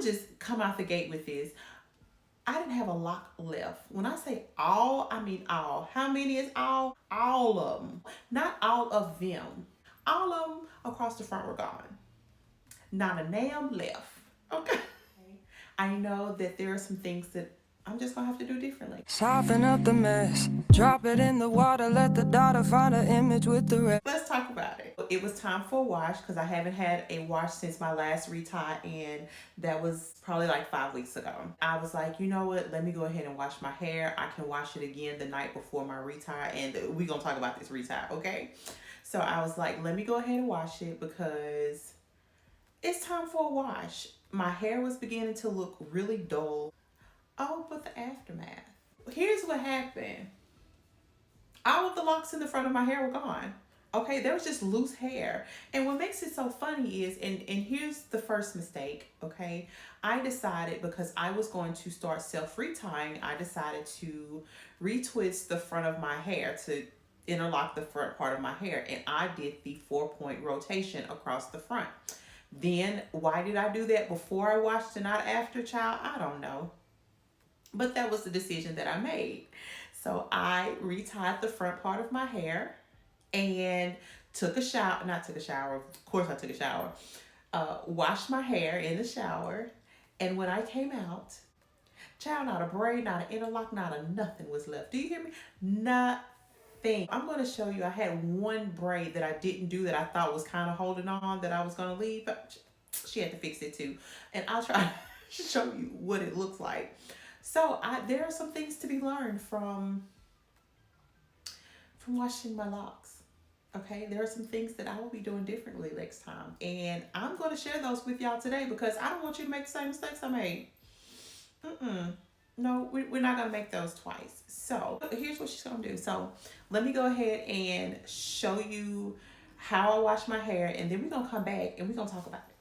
just come out the gate with this. I didn't have a lock left. When I say all, I mean all. How many is all? All of them. Not all of them. All of them across the front were gone. Not a nail left. Okay. I know that there are some things that I'm just gonna have to do differently. Soften up the mess, drop it in the water, let the daughter find an image with the rest. Let's talk about it. It was time for a wash because I haven't had a wash since my last retie, and that was probably like 5 weeks ago. I was like, you know what? Let me go ahead and wash my hair. I can wash it again the night before my retie, and we're gonna talk about this retie, okay? So I was like, let me go ahead and wash it because it's time for a wash. My hair was beginning to look really dull. Oh, but the aftermath. Here's what happened. All of the locks in the front of my hair were gone. Okay, there was just loose hair. And what makes it so funny is, and here's the first mistake, okay? I decided, because I was going to start self-retying, I decided to retwist the front of my hair to interlock the front part of my hair. And I did the 4-point rotation across the front. Then, why did I do that before I washed and not after, child? I don't know. But that was the decision that I made. So I retied the front part of my hair and took a shower. Not took a shower. Of course I took a shower. Washed my hair in the shower. And when I came out, child, not a braid, not an interlock, not a nothing was left. Do you hear me? Nothing. I'm going to show you. I had one braid that I didn't do that I thought was kind of holding on that I was going to leave. But she had to fix it too. And I'll try to show you what it looks like. So there are some things to be learned from washing my locks. Okay, there are some things that I will be doing differently next time. And I'm going to share those with y'all today because I don't want you to make the same mistakes I made. No, we're not going to make those twice. So here's what she's going to do. So let me go ahead and show you how I wash my hair. And then we're going to come back and we're going to talk about it.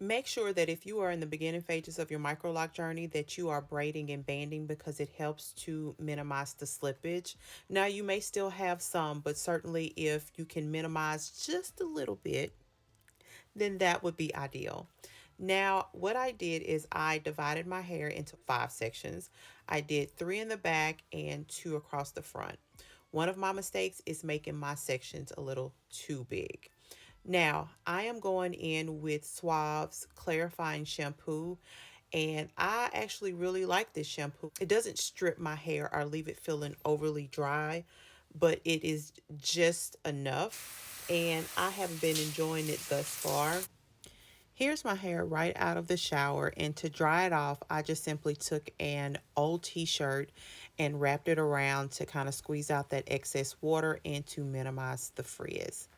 Make sure that if you are in the beginning phases of your microlock journey that you are braiding and banding because it helps to minimize the slippage. Now you may still have some, but certainly if you can minimize just a little bit, then that would be ideal. Now what I did is I divided my hair into 5 sections. I did 3 in the back and 2 across the front. One of my mistakes is making my sections a little too big. Now, I am going in with Suave's clarifying shampoo, and I actually really like this shampoo. It doesn't strip my hair or leave it feeling overly dry, but it is just enough, and I have been enjoying it thus far. Here's my hair right out of the shower, and to dry it off, I just simply took an old t-shirt and wrapped it around to kind of squeeze out that excess water and to minimize the frizz.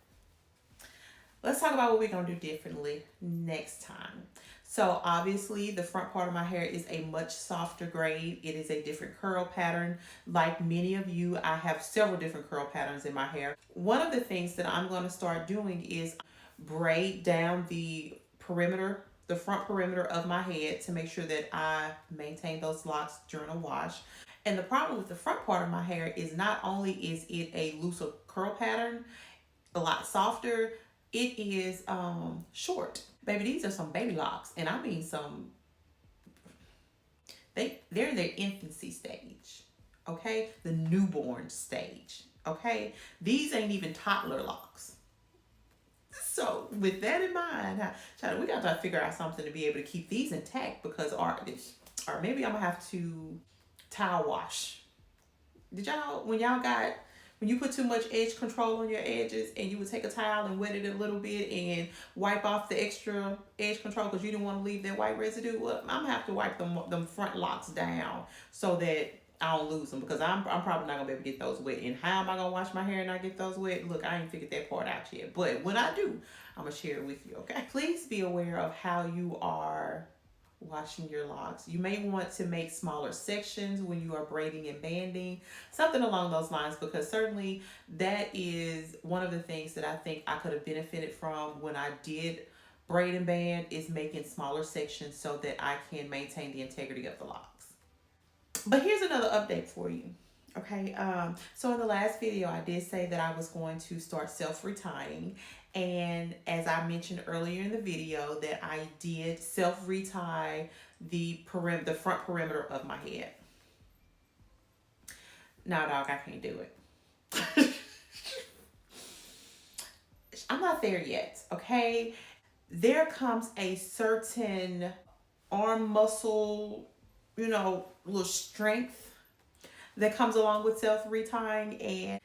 Let's talk about what we're going to do differently next time. So obviously the front part of my hair is a much softer grade. It is a different curl pattern. Like many of you, I have several different curl patterns in my hair. One of the things that I'm going to start doing is braid down the perimeter, the front perimeter of my head to make sure that I maintain those locks during a wash. And the problem with the front part of my hair is not only is it a looser curl pattern, a lot softer, it is short. Baby, these are some baby locks. And I mean some, they're in their infancy stage. Okay? The newborn stage. Okay? These ain't even toddler locks. So with that in mind, we got to figure out something to be able to keep these intact because, or maybe I'm going to have to towel wash. Did y'all, when you put too much edge control on your edges and you would take a towel and wet it a little bit and wipe off the extra edge control because you didn't want to leave that white residue, well, I'm going to have to wipe them front locks down so that I don't lose them because I'm probably not going to be able to get those wet. And how am I going to wash my hair and not get those wet? Look, I ain't figured that part out yet. But when I do, I'm going to share it with you, okay? Please be aware of how you are washing your locks. You may want to make smaller sections when you are braiding and banding, something along those lines, because certainly that is one of the things that I think I could have benefited from when I did braid and band, is making smaller sections so that I can maintain the integrity of the locks. But here's another update for you. Okay, so in the last video, I did say that I was going to start self-retying. And as I mentioned earlier in the video, that I did self-retie the front perimeter of my head. No, dog, I can't do it. I'm not there yet, okay? There comes a certain arm muscle, little strength that comes along with self-retying, and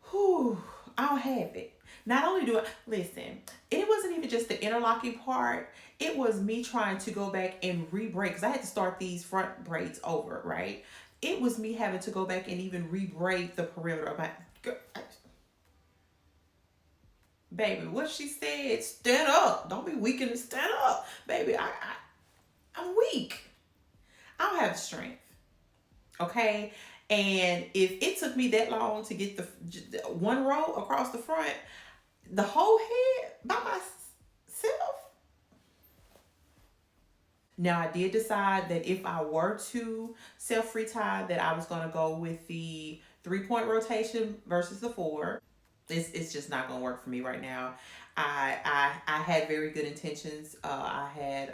whew, I don't have it. Not only do I, listen, it wasn't even just the interlocking part, it was me trying to go back and re-braid, because I had to start these front braids over, right? It was me having to go back and even re-braid the perimeter of my, baby, what she said, stand up. Don't be weak and stand up. Baby, I'm weak. I don't have the strength. Okay? And if it took me that long to get the one row across the front, the whole head by myself. Now, I did decide that if I were to self-retie, that I was going to go with the 3-point rotation versus the 4. It's just not gonna work for me right now. I had very good intentions. I had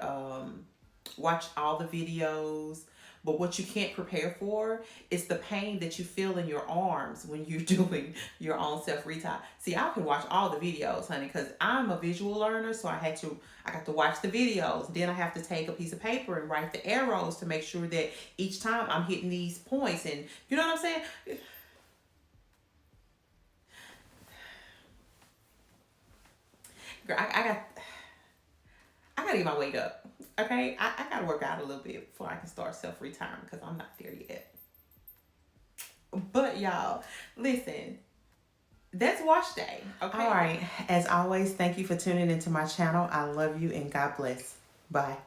watched all the videos, but what you can't prepare for is the pain that you feel in your arms when you're doing your own self-retie. See, I can watch all the videos, honey, because I'm a visual learner, so I got to watch the videos. Then I have to take a piece of paper and write the arrows to make sure that each time I'm hitting these points, and you know what I'm saying? Girl, I gotta get my weight up. Okay, I gotta work out a little bit before I can start self-retiring, because I'm not there yet. But y'all, listen, that's wash day. Okay. All right. As always, thank you for tuning into my channel. I love you and God bless. Bye.